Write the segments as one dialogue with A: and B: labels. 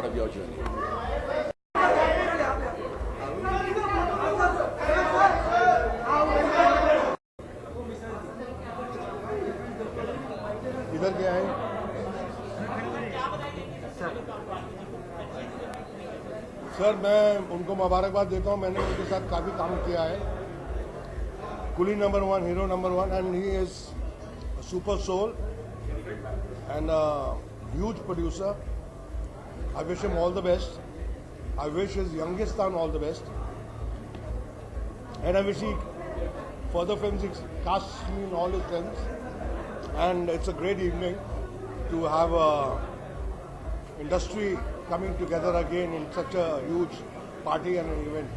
A: part of your journey.
B: इधर क्या है सर? मैं उनको मुबारकबाद देता हूं। मैंने उनके साथ काफ़ी काम किया है। Coolie number 1, Hero number 1, and he is super soul and a huge producer. I wish him all the best. I wish his youngest son all the best. And I wish he further films, he casts me in all his films. And it's a great evening to have a industry coming together again in such a huge party and an event.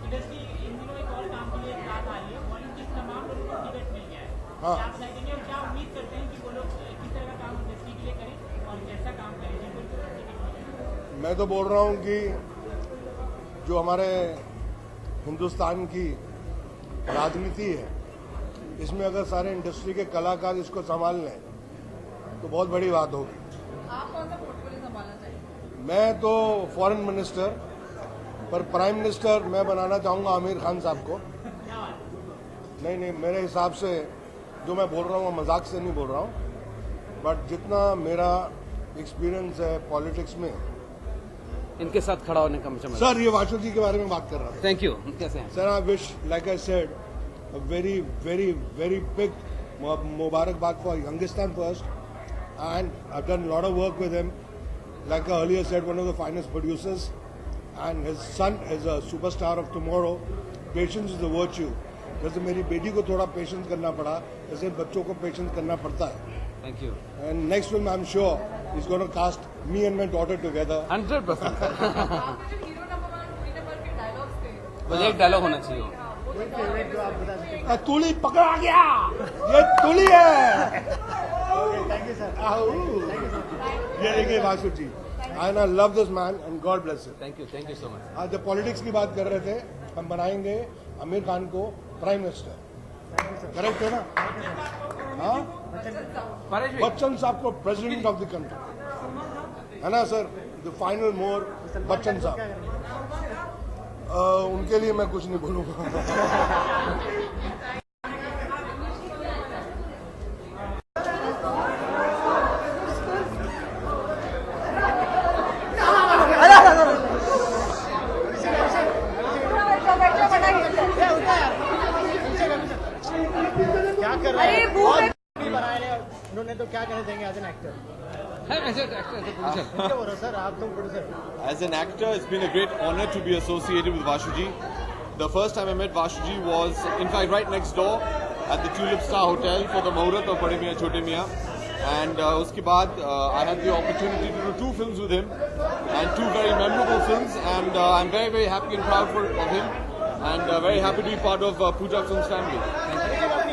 C: Industry in दिनों एक और काम के लिए बात आ रही है, politics तमाम लोगों को टिकट मिल गया है।
B: हाँ।
C: क्या आप लगेंगे और क्या उम्मीद करते हैं कि वो लोग किस तरह का काम इंडस्ट्री के लिए करें और कैसा काम करें जिनको टिकट मिले?
B: मैं तो बोल रहा हूँ कि जो हमारे हिंदुस्तान की राजनीति है, इसमें अगर सारे इंडस्ट्री के कलाकार इसको संभाल लें तो बहुत बड़ी बात होगी।
D: आप कौन सा पोर्टफोलियो संभालना चाहिए?
B: मैं तो फॉरेन मिनिस्टर, पर प्राइम मिनिस्टर मैं बनाना चाहूँगा आमिर खान साहब को। नहीं, मेरे हिसाब से जो मैं बोल रहा हूँ वो मजाक से नहीं बोल रहा हूँ, बट जितना मेरा एक्सपीरियंस है पॉलिटिक्स में,
E: इनके साथ खड़ा होने का मुझे
B: सर ये वाशु जी के बारे में बात कर रहा था।
E: Thank you. कैसे हैं
B: sir? I wish, like I said, a very, very, very big Mubarakbad for Youngistan first, and I've done a lot of work with him. Like I earlier said, one of the finest producers, and his son is a superstar of tomorrow. Patience is a virtue. जैसे मेरी बेटी को थोड़ा patience करना पड़ा, ऐसे बच्चों को पेशेंस करना पड़ता है।
E: Thank you.
B: And next film, I'm sure he's going to cast me and my daughter together.
E: 100%।
D: आपके जो हीरो नंबर 1 कुली नंबर के डायलॉग्स थे,
E: बस एक डायलॉग होना चाहिए।
B: तुली पकड़ा गया, ये तुली है।
F: Thank you sir.
B: ये देखिए वासु जी, and I love this man and God bless him.
E: Thank you so much.
B: आज जब पॉलिटिक्स की बात कर रहे थे, हम बनाएंगे आमिर खान को प्राइम मिनिस्टर। करेक्ट है ना? हाँ, बच्चन साहब को प्रेसिडेंट ऑफ द कंट्री, है ना सर? द फाइनल मोर बच्चन साहब। उनके लिए मैं कुछ नहीं बोलूंगा।
F: क्या कर रहे हैं? बनाए हैं उन्होंने, तो क्या कहने देंगे एज एन एक्टर? क्या हो रहा सर? आप तो producer.
G: As an actor, it's been a great honor to be associated with Vashuji. The first time I met Vashuji was, in fact, right next door at the Tulip Star Hotel for the Muhurat of Bade Miyan Chote Miyan. And uske baad, I had the opportunity to do 2 films with him, and 2 very memorable films. And I'm very, very happy and proud of him, and very happy to be part of Pooja Films family.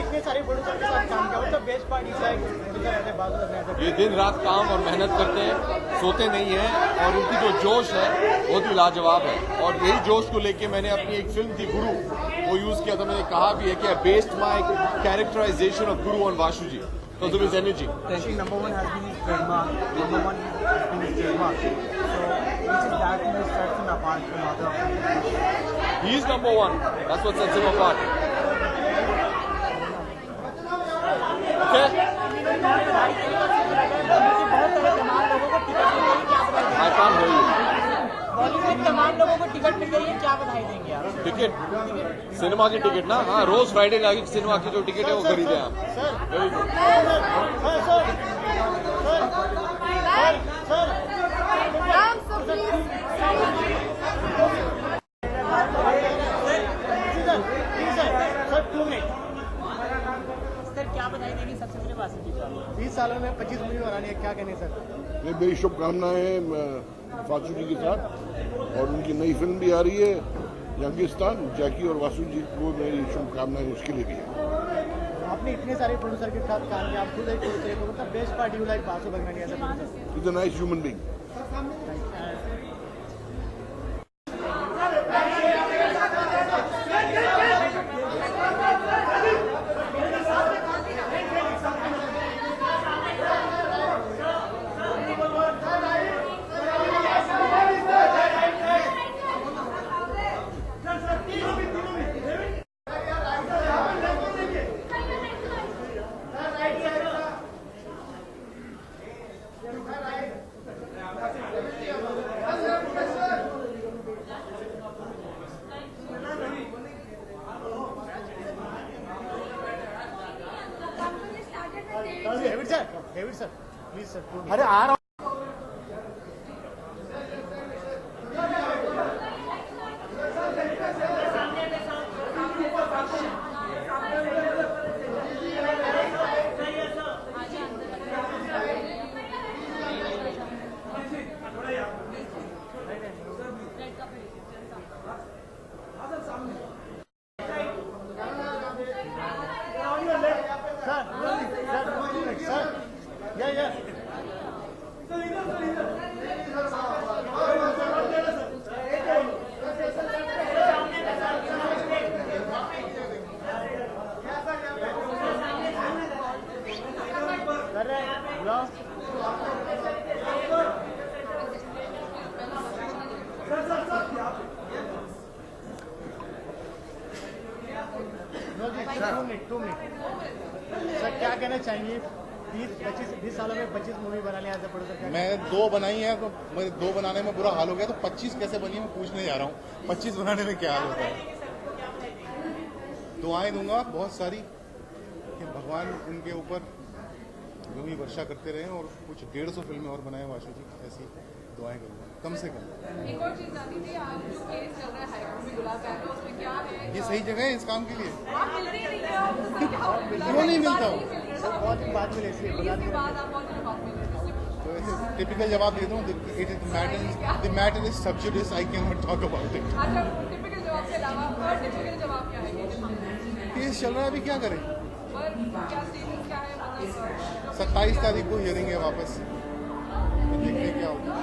F: इतने सारे producer के साथ काम किया, मतलब best part is like
G: ये दिन रात काम और मेहनत करते हैं, सोते नहीं हैं, और उनकी जो जोश है बहुत ही लाजवाब है। और यही जोश को लेके मैंने अपनी एक फिल्म थी गुरु, वो यूज किया था। मैंने कहा भी है कि I based my characterization of Guru on Vashu ji because of his energy.
F: Number 1 has been his trademark. Number 1 has been his trademark. So which is that which sets him apart from other?
G: He is number 1. That's what sets him apart. Okay? I can't hear you.
C: Bollywood तमाम लोगों को ticket मिल गई है, क्या बधाई देंगे आप?
G: Ticket, cinema की टिकट ना? हाँ, रोज फ्राइडे का सिनेमा की जो टिकट है वो खरीदे आप। Very good.
C: सर क्या बधाई देंगे सबसे पहले वासु जी को?
F: 20 सालों में 25 मूवी बनानी है, क्या कहने सर?
A: ये मेरी शुभकामनाएं वासु जी के साथ, और उनकी नई फिल्म भी आ रही है यंगिस्तान। जैकी और वासु जी को मेरी शुभकामनाएं उसके लिए भी है।
F: आपने इतने सारे प्रोड्यूसर के साथ काम किया, आप खुद एक प्रोड्यूसर को, मतलब best part you like Vasu Bhagnani as a producer?
A: Is a nice human being.
F: Please sir.
B: अरे आ रहा
F: सर क्या कहना चाहेंगे? 20 सालों में 25 मूवी बना लिया एज अ प्रोड्यूसर।
H: मैं 2 बनाई है तो मेरे 2 बनाने में बुरा हाल हो गया, तो 25 कैसे बनी मैं पूछने जा रहा हूँ। 25 बनाने में क्या हाल होता है? दुआएं दूंगा बहुत सारी कि भगवान उनके ऊपर यूं ही वर्षा करते रहे और कुछ 150 फिल्में और बनाए वाशु जी, ऐसी दुआएं करूंगा कम से कम।
D: एक और चीज जाननी थी, आप जो केस चल रहा है हाईकोर्ट में गुलाब बैग का, उसमें क्या है?
H: ये सही जगह है इस काम के लिए?
D: आप मिल रही नहीं है, आप उससे क्या हो?
H: क्यों नहीं मिलता हूँ?
F: बहुत दिन बाद मिले इसलिए
D: रिलीज के बाद आप बहुत दिन बाद मिल रहे हैं।
H: तो ऐसे टिपिकल जवाब दे दूँ, the matter is sub judice, I can not talk about it.
D: अच्छा, टिपिकल जवाब के अलावा और टिपिकल जवाब क्या है?
H: केस चल रहा है, अभी क्या करें?
D: पर क्या स्टेटस क्या है? मतलब
H: 27 तारीख को हियरिंग है वापस, तो देखते हैं क्या होगा।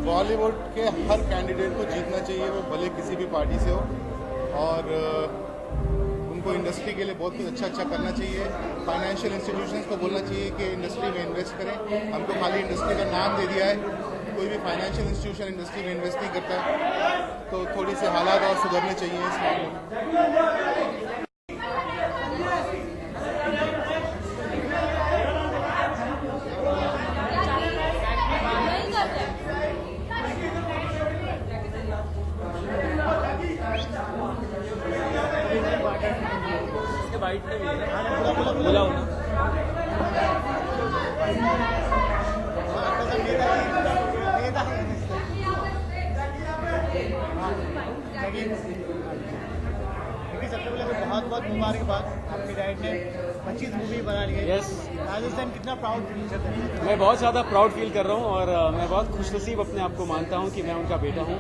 H: बॉलीवुड के हर कैंडिडेट को जीतना चाहिए, वो भले किसी भी पार्टी से हो, और उनको इंडस्ट्री के लिए बहुत कुछ अच्छा अच्छा करना चाहिए। फाइनेंशियल इंस्टीट्यूशंस को बोलना चाहिए कि इंडस्ट्री में इन्वेस्ट करें। हमको खाली इंडस्ट्री का नाम दे दिया है, कोई भी फाइनेंशियल इंस्टीट्यूशन इंडस्ट्री में इन्वेस्ट नहीं करता है, तो थोड़ी से हालात और सुधरने चाहिए इस मामले में।
E: बाइट में भी है ना, बोला हो ना।
F: सबसे पहले तो बहुत बहुत मुबारकबाद, आपके डैड ने 25 मूवी बना ली है।
E: यस,
F: राजस्थान कितना प्राउड फील करता है?
E: मैं बहुत ज़्यादा प्राउड फील कर रहा हूँ और मैं बहुत खुशनसीब अपने आप को मानता हूँ कि मैं उनका बेटा हूँ।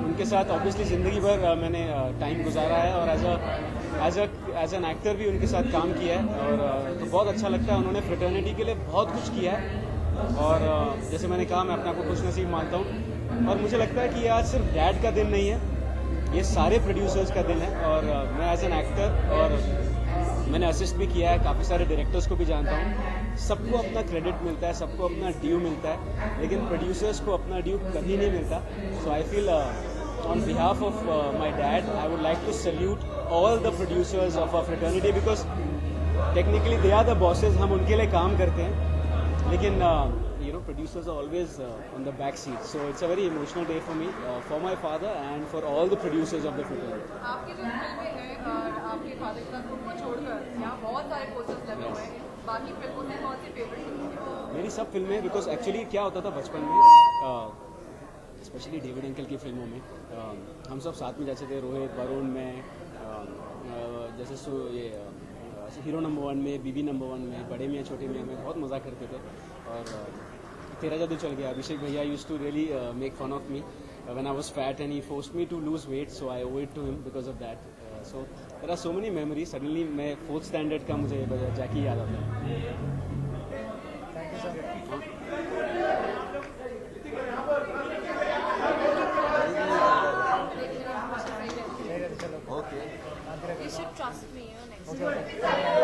E: उनके साथ ऑब्वियसली ज़िंदगी भर मैंने टाइम गुजारा है और एज एन एक्टर भी उनके साथ काम किया है, और तो बहुत अच्छा लगता है। उन्होंने फ्रेटर्निटी के लिए बहुत कुछ किया है, और जैसे मैंने कहा, मैं अपने आप को खुशनसीब मानता हूँ। और मुझे लगता है कि ये आज सिर्फ डैड का दिन नहीं है, ये सारे प्रोड्यूसर्स का दिन है। और मैं एज एन एक्टर, और मैंने असिस्ट भी किया है, काफ़ी सारे डायरेक्टर्स को भी जानता हूँ। सबको अपना क्रेडिट मिलता है, सबको अपना ड्यू मिलता है, लेकिन प्रोड्यूसर्स को अपना ड्यू कभी नहीं मिलता। So I feel on behalf of my dad, I would like to salute all the producers of our fraternity, because technically they are the bosses, हम उनके लिए काम करते हैं, लेकिन producers are always on the back seat. So it's a very emotional day for me, for my father and for all the producers of the fraternity.
D: आपकी जो फिल्में हैं और आपके फादर के साथ उनको छोड़कर यहाँ बहुत सारे पोस्टर्स लगे हुए हैं, बाकी फिल्मों से कौन सी फेवरेट? मेरी
E: सब फिल्में, बिकॉज एक्चुअली क्या होता था बचपन में, स्पेशली डेविड अंकल की फिल्मों में हम सब साथ में जाते थे, रोहित, वरुण में, जैसे ये हीरो नंबर 1 में, बीबी नंबर 1 में, बड़े मियाँ छोटे मियाँ में बहुत मज़ा करते थे। और तेरा जादू चल गया, अभिषेक भैया used to really make fun of me when I was fat and he forced me to lose weight, so I owe it to him because of that. So there are so many memories. Suddenly मैं 4th standard का मुझे जैकी याद आता है।
D: You should trust me, next
I: time.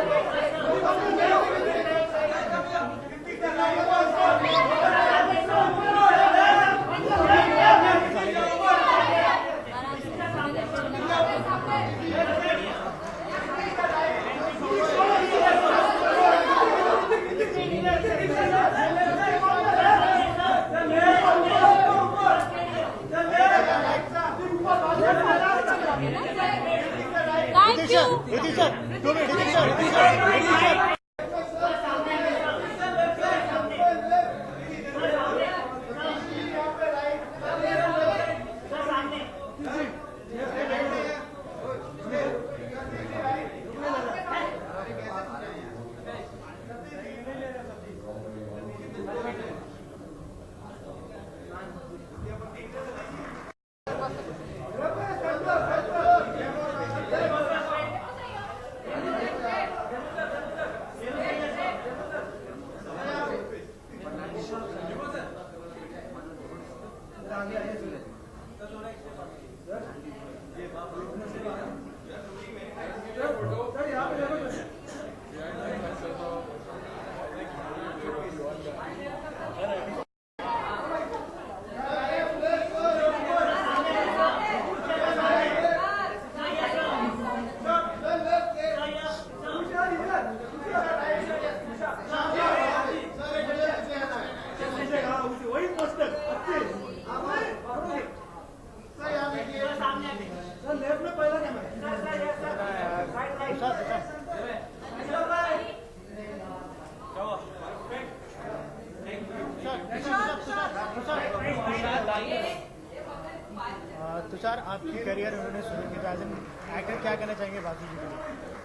F: Tushar, आपकी career उन्होंने शुरू की, एज एन एक्टर क्या कहना चाहेंगे बाकी के लिए?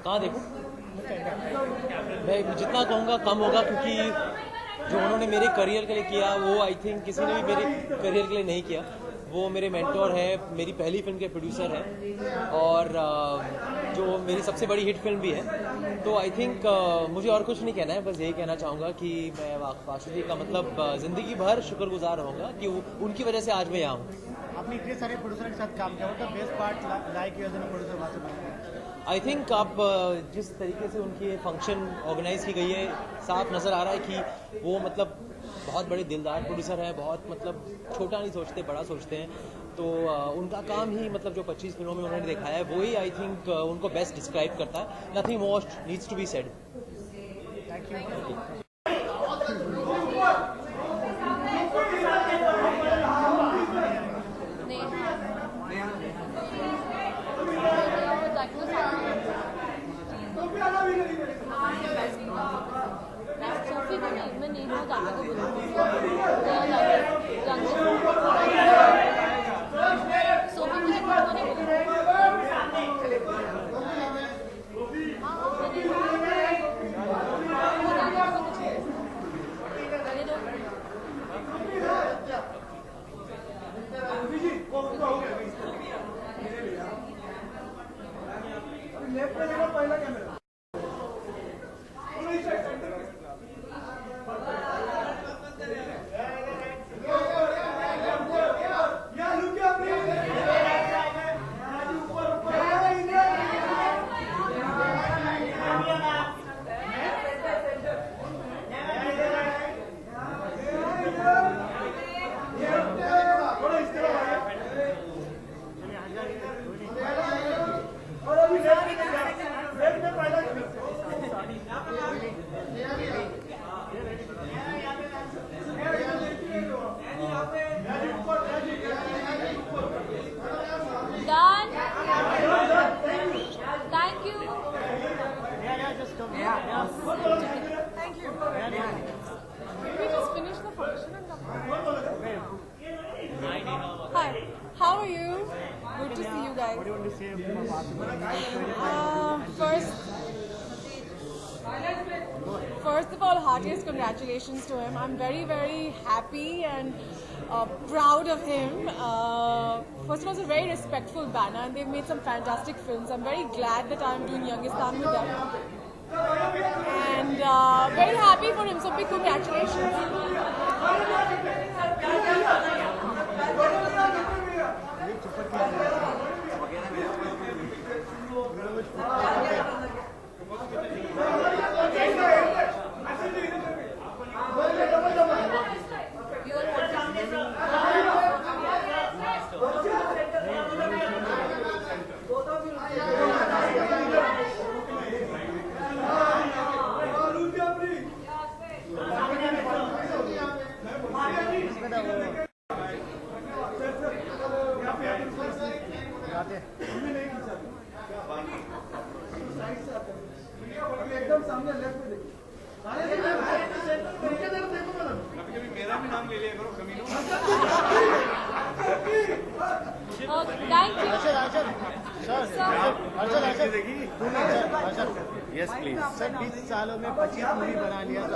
I: कहाँ देखूँ? मैं जितना कहूँगा कम होगा, क्योंकि जो उन्होंने मेरे करियर के लिए किया वो आई थिंक किसी ने भी मेरे करियर के लिए नहीं किया। वो मेरे मेंटोर है, मेरी पहली फिल्म के प्रोड्यूसर है और जो मेरी सबसे बड़ी हिट फिल्म भी है। तो आई थिंक मुझे और कुछ नहीं कहना है, बस यही कहना चाहूँगा कि मैं वाशुजी का मतलब ज़िंदगी भर शुक्रगुजार रहूँगा कि उनकी वजह से आज मैं यहाँ हूँ।
F: आपने इतने सारे प्रोड्यूसर के साथ काम किया, मतलब best part like as an producer वहाँ से?
I: आई थिंक आप जिस तरीके से उनकी फंक्शन ऑर्गेनाइज की गई है, साफ नज़र आ रहा है कि वो मतलब बहुत बड़े दिलदार प्रोड्यूसर हैं, बहुत मतलब छोटा नहीं सोचते, बड़ा सोचते हैं। तो उनका काम ही मतलब जो 25 फिल्मों में उन्होंने दिखाया है वही आई थिंक उनको बेस्ट डिस्क्राइब करता है। Nothing more needs to be said.
F: Thank you.
D: Thank you. We just finished the function and Hi, how are you? Good to see you guys.
F: What do you want to say
D: First of all, heartiest congratulations to him. I'm very, very happy and proud of him. First of all, it's a very respectful banner and they've made some fantastic films. I'm very glad that I'm doing Youngistan with them. And very happy for him, so big congratulations. Thank you.
F: Yes please sir 20 सालों में 25 movie बना लिया तो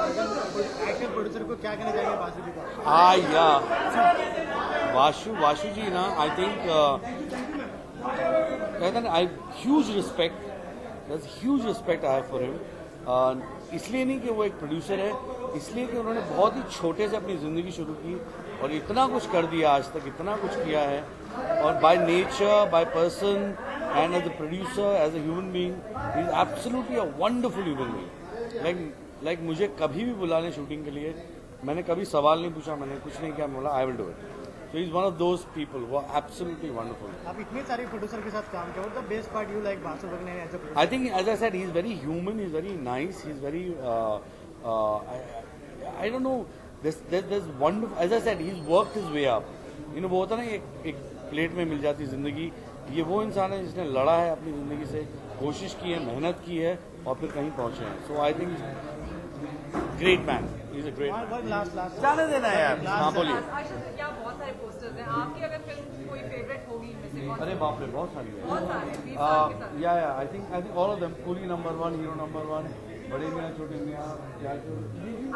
F: actor producer को क्या कहना चाहिए बासुजी को?
J: वाशु जी ना आई थिंक कहते हैं I huge respect I have for him. इसलिए नहीं कि वो एक प्रोड्यूसर है, इसलिए कि उन्होंने बहुत ही छोटे से अपनी ज़िंदगी शुरू की और इतना कुछ कर दिया आज तक, इतना कुछ किया है। और by nature, by person and as a producer, as a human being, he is absolutely a wonderful human being. Like मुझे कभी भी बुला लें शूटिंग के लिए, मैंने कभी सवाल नहीं पूछा, मैंने कुछ नहीं किया, बोला I will do it. So he's one of those people who are absolutely wonderful.
F: आप इतने सारे प्रोड्यूसर के साथ काम किया, what the best part you like Basu बगने as a producer?
J: I think, as I said, he's very human, he's very nice, he's very, I don't know, there's wonderful, as I said, he's worked his way up. You know, वो होता है ना एक plate में मिल जाती जिंदगी, ये वो इंसान है जिसने लड़ा है अपनी जिंदगी से, कोशिश की है, मेहनत की है और फिर कहीं पहुंचे हैं। So I think great man, he's a great man.
F: Last
J: जाने देना है यार। हाँ बोलिए।
D: क्या बहुत सारे पोस्टर्स हैं आपकी, अगर फिल्म कोई फेवरेट होगी इनमें से कौन?
J: अरे बाप रे, बहुत सारी है।
D: बहुत सारे 20 साल के साथ।
J: या I think all of them, coolie number 1, Hero number 1, बड़े मियां छोटे मियां, क्या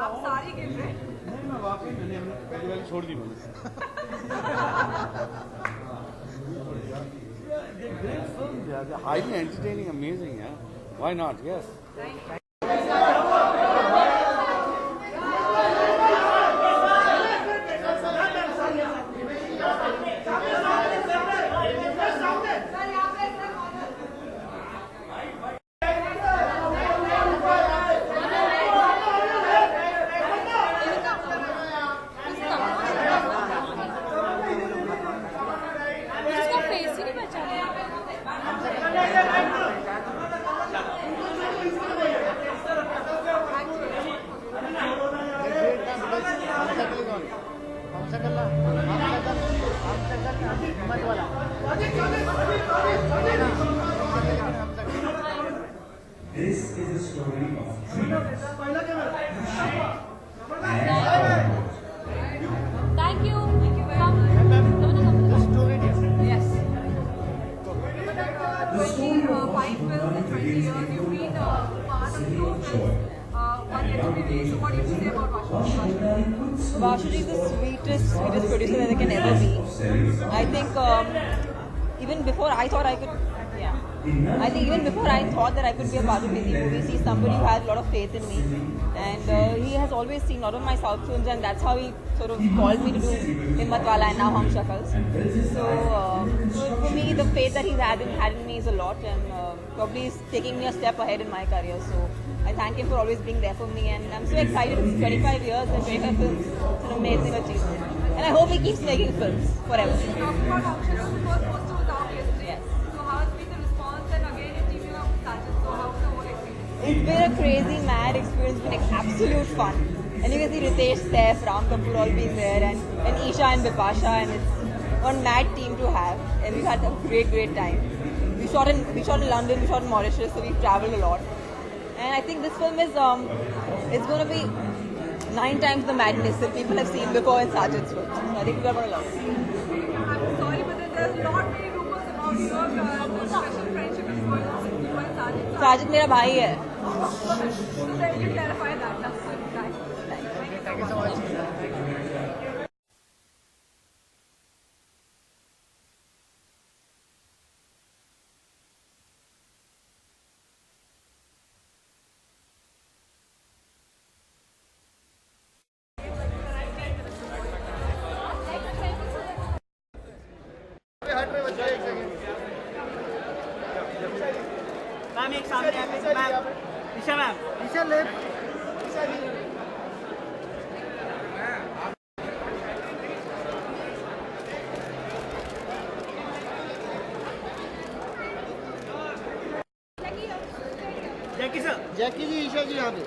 D: आप सारी गिन रहे हैं?
J: नहीं, मैं वाकई मैंने पहली वाली छोड़ दी मैंने। Great films, yeah. They're highly entertaining, amazing, yeah. Why not? Yes.
D: इसका फेस ही नहीं बचा है।
K: This is a story of dreams.
D: Thank you. Yes.
K: The story of
D: 5 films in 20 years. You've been part of 2 films. One yet to be released. So what do you say about Vashuji?
L: Vashuji is the sweetest producer that there can ever be. I think even before I thought I could, I think even before I thought that I could be a part of Hindi movies, he's somebody who has a lot of faith in me. And he has always seen a lot of my South films, and that's how he sort of called me to do Himmatwala and now Hum Shakals. So for me, the faith that he's had in me is a lot, and probably he's taking me a step ahead in my career. So I thank him for always being there for me, and I'm so excited. It's 25 years and 25 films. It's an amazing achievement. And I hope he keeps making films forever.
D: Talking about Hum Shakals, the first poster was out yesterday.
L: Yes.
D: So how has been the response? And again, you're teaming up with Sajid. So how's the whole experience?
L: It's been a crazy, mad experience. It's been like absolute fun. And you can see Ritesh, Steph, Ram Kapoor all being there, and Isha and Bipasha, and it's one mad team to have. And we've had a great time. We shot in London, we shot in Mauritius, so we've travelled a lot. And I think this film is it's going to be 9 times the madness that people have seen before in Sajid's films. So I think we're going to love it.
D: I'm sorry, but there's not many rumors about your special friendship is going on with you and Sajid.
L: Sajid मेरा भाई है.
D: So then you clarify that. That's good. Thank you so much.
F: Ma'am एक सामने ma'am Isha ma'am Isha left Jackie sir Jackie ji Isha ji यहाँ पे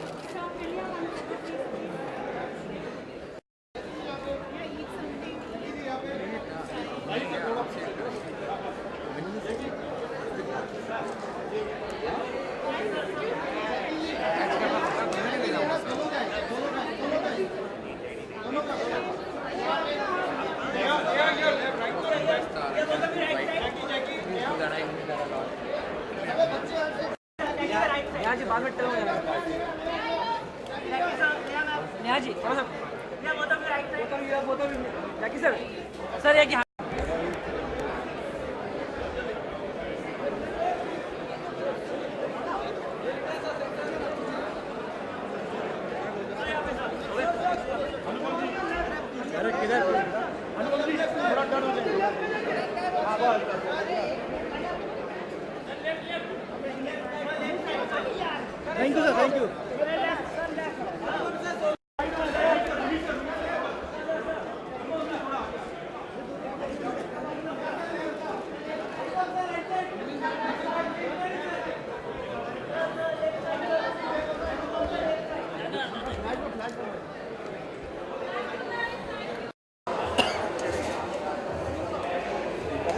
C: जी बाद में turn हो जाएगा नेहा जी थोड़ा सा जैकी सर सर ये क्या thank you sir thank you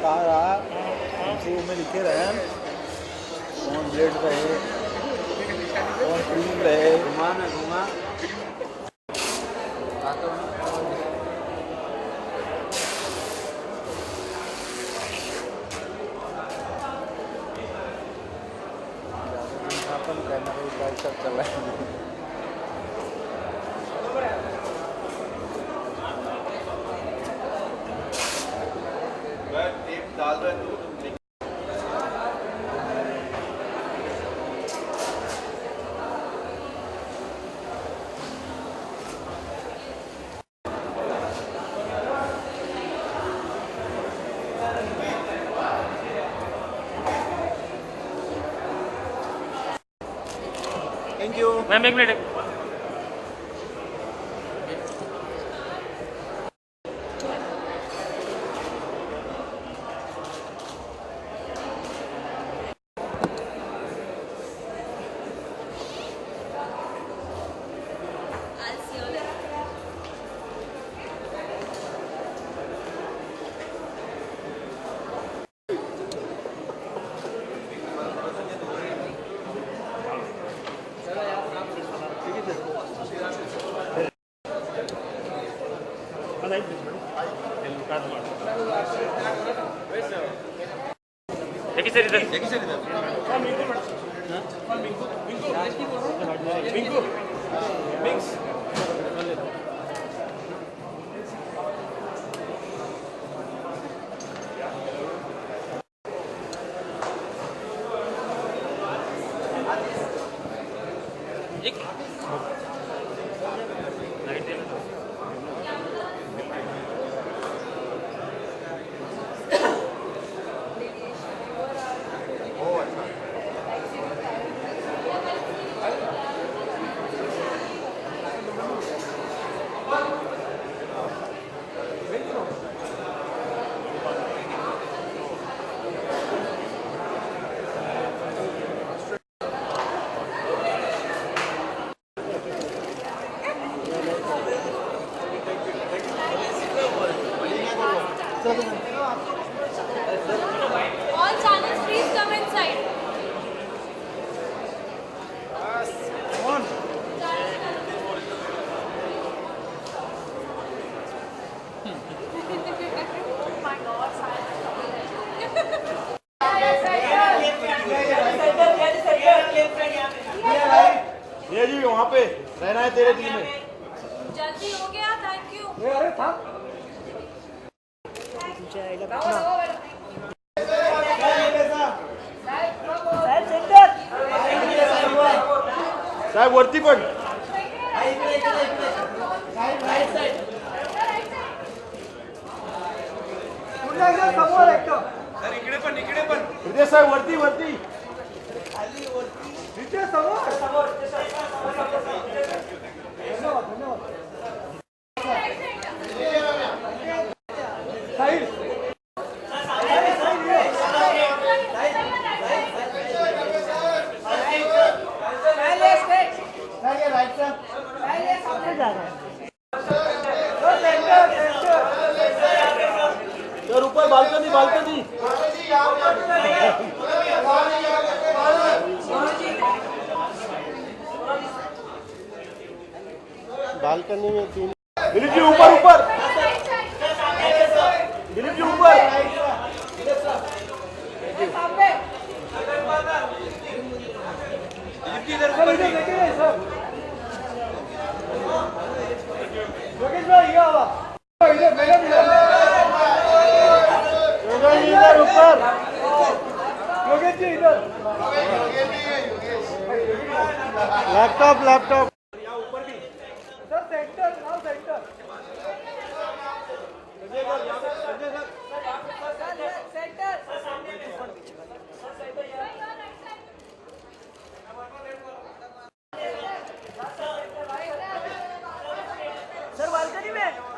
F: कहा रहा MCU में लिखे रहे कौन ब्लेड रहे कौन क्रीम रहे घुमा में घुमा कहना सब चल रहा है
G: डाल रहे हैं
C: थैंक यू मैम एक मिनट देखिए सर इधर Minku mix
M: All channels, please come inside. My God,
F: ये जी वहाँ पे रहना है तेरे टीम में
M: जल्दी हो गया, थैंक यू।
F: अरे था साहेब वरती पण इकडे पण हृदय साहेब वरती वरती समोर सर ऊपर बालकनी बालकनी बालकनी में तीन दिलीप जी ऊपर ऊपर दिलीप जी ऊपर दिलीप जी इधर ऊपर भी
N: योगेश भाई ये आवा इधर मैडम इधर ऊपर योगेश जी इधर लैपटॉप ऊपर भी sir centre now centre sir balcony में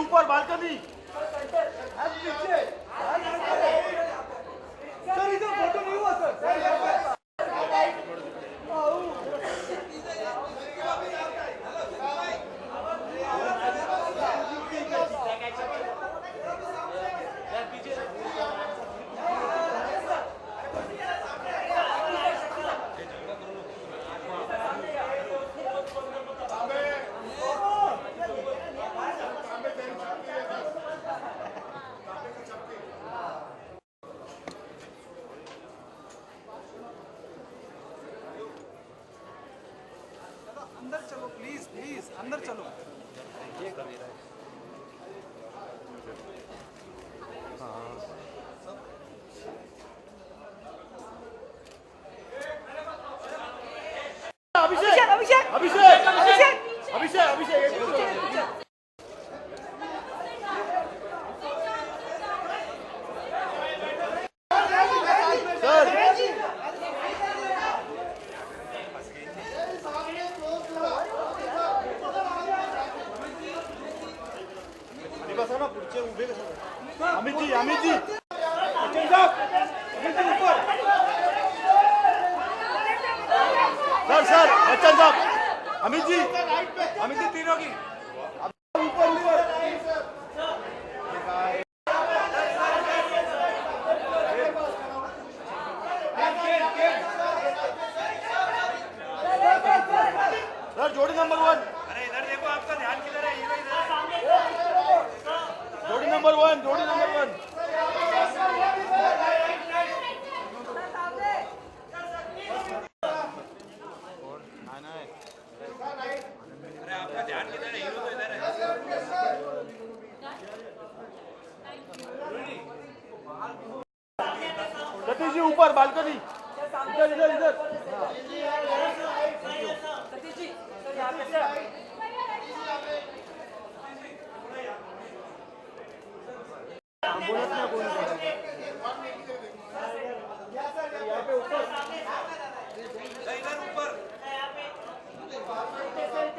N: ऊपर बालकनी सर इधर फोटो नहीं हुआ सर अंदर चलो प्लीज प्लीज अंदर चलो अभिषेक अभिषेक अभिषेक अभिषेक अभिषेक अभिषेक अमित जी बच्चन साहब अमित जी ऊपर सर बच्चन साहब अमित जी तीनों की ऊपर सर जोड़ी नंबर 1 अरे इधर देखो आपका ध्यान किधर है हीरो इधर जोड़ी नंबर 1 अरे आपका ध्यान किधर है हीरो तो इधर है सतीश जी ऊपर बालकनी इधर इधर इधर सतीश जी सर यहाँ पे एम्बुलेंस में कोई नहीं यहाँ पे ऊपर इधर ऊपर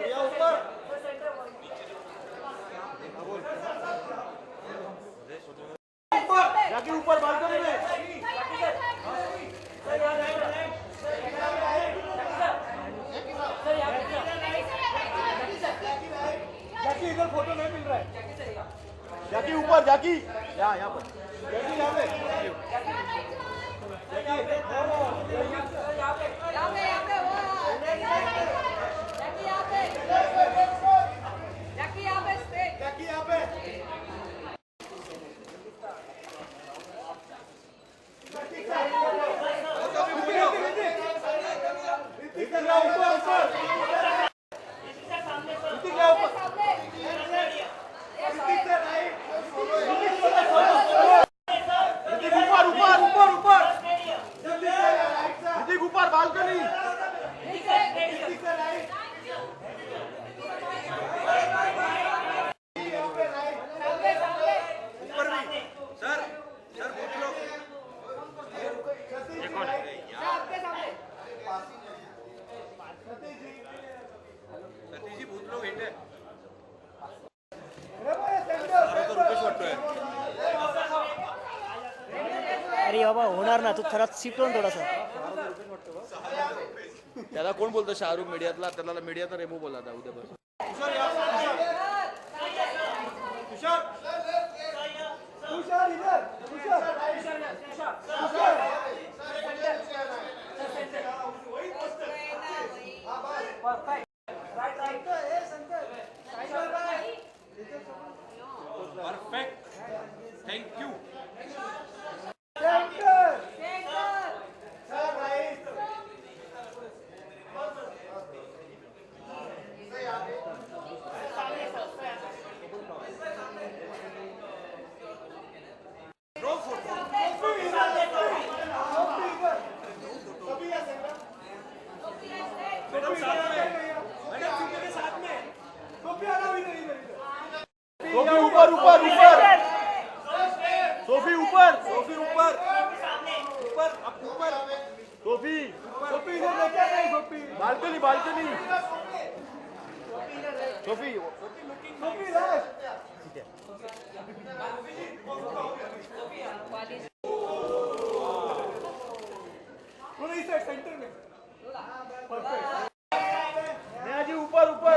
N: यहाँ ऊपर जाके ऊपर बालकनी में जाकी इधर फोटो नहीं मिल रहा है जाकी ऊपर जाकी यहाँ पर जाकी यहाँ पे ऊपर ऊपर बालकनी
O: अरे बाबा होणार ना, तू खरात शिफ्ट होऊन थोडासा.
F: त्याला कोण बोलतो शाहरुख मीडियातला, त्याला मीडियाचा रेमो बोला आता उद्या बस.
N: Perfect, thank you. सोफी ऊपर ऊपर ऊपर, सोफी ऊपर, सोफी ऊपर ऊपर, अब ऊपर, सोफी सोफी इधर लेके नहीं, Sophie balcony balcony, Sophie Sophie थोड़ा इस सेंटर में. परफेक्ट. नया जी ऊपर ऊपर,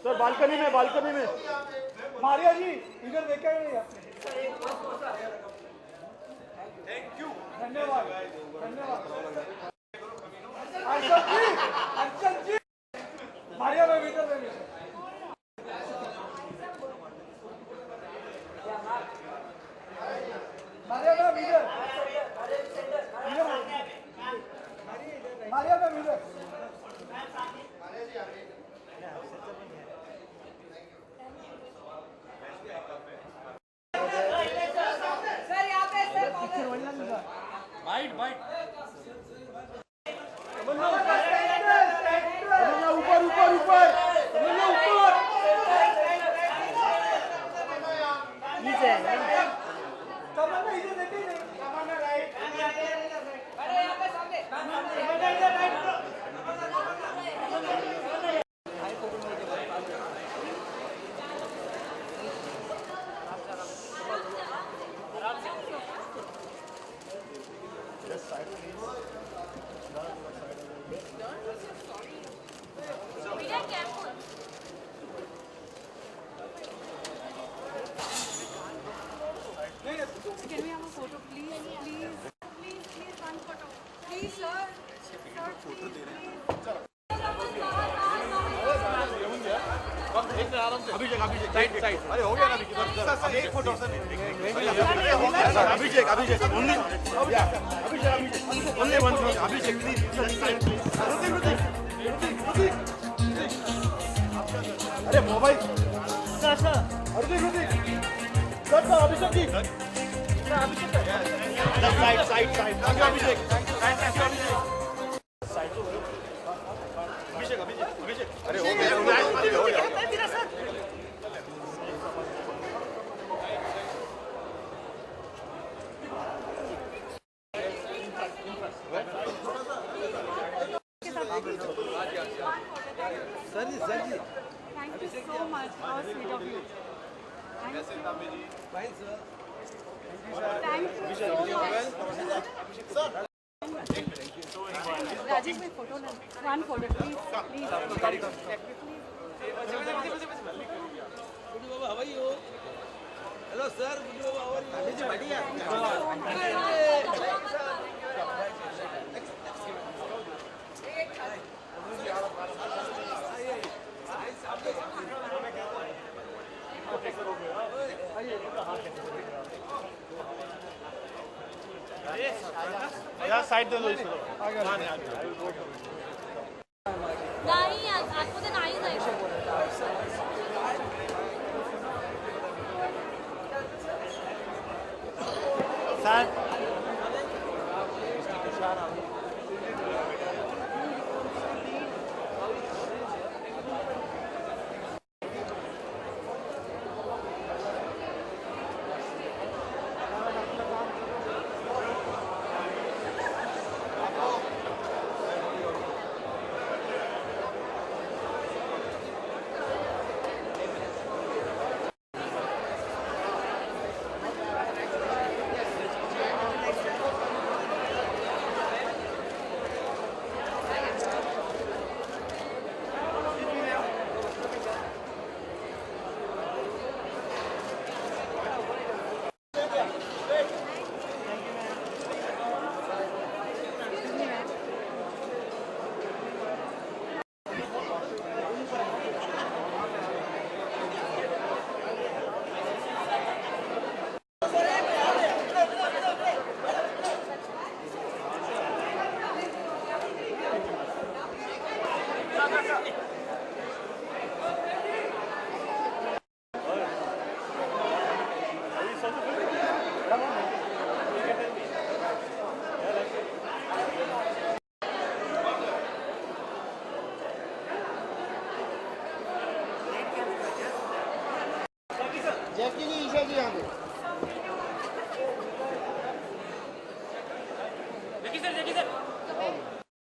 N: सर बालकनी में, बालकनी में. मारिया जी इधर देखा नहीं आप. थैंक यू, धन्यवाद धन्यवाद. अर्चन जी मारिया में इधर देखिए. मारिया मैम इधर, मारिया मैम इधर. बाइट बाइट, तमन्ना ऊपर ऊपर ऊपर, तमन्ना ऊपर नीचे, तमन्ना इधर देखिए. तमन्ना राइट, अरे यहाँ पे सामने, तमन्ना इधर right.
D: Can we have a photo, please? Please, please, please, one photo. Please, sir. Sir, please,
N: Abhishek Abhishek side side. अरे हो गया ना अभिषेक, सर एक photo sir. Abhishek Abhishek only, Abhishek only one. Abhishek please side please. अरे mobile sir sir, Hrithik Hrithik sir sir, Abhishek ji Abhishek side side side. Abhishek Abhishek Abhishek Abhishek. अरे हो गया हो गया.
D: sir ji, sir ji. Thank you so much. How sweet of you. Thank you.
N: Fine, sir.
D: Thank you so much.
N: Sir. Thank you so much.
D: Rajesh, my photo. One photo, please.
N: Hello sir, बढ़िया। Side दे दो इसको।
M: नाही आतमध्ये नाही जायचं.
N: Sir
P: Jackie ji, Isha ji यहाँ पे।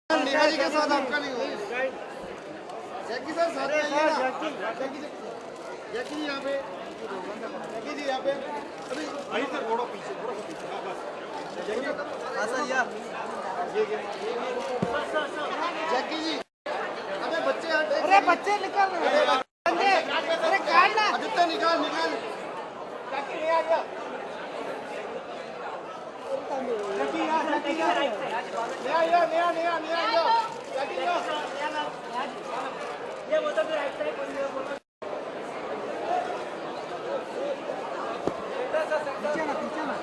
P: नेहा जी के साथ आपका नहीं होगा। जैकी सर साथ में आइए ना। जैकी जी यहाँ पे। जैकी जी यहाँ पे। अभी वहीं से थोड़ा पीछे, थोड़ा सा पीछे। हाँ बस। जैकी हाँ सर या जैकी जी। अबे बच्चे हटे। अरे बच्चे निकल रहे हैं। अरे काट ना। आदित्य निकाल निकाल। जैकी नहीं आ गया। जैकी यहाँ जैकी यहाँ। नया जैकी यहाँ। ये वो तो राइट साइड पीछे ना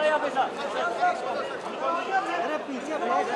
P: यहाँ पे सर। अरे पीछे बैठ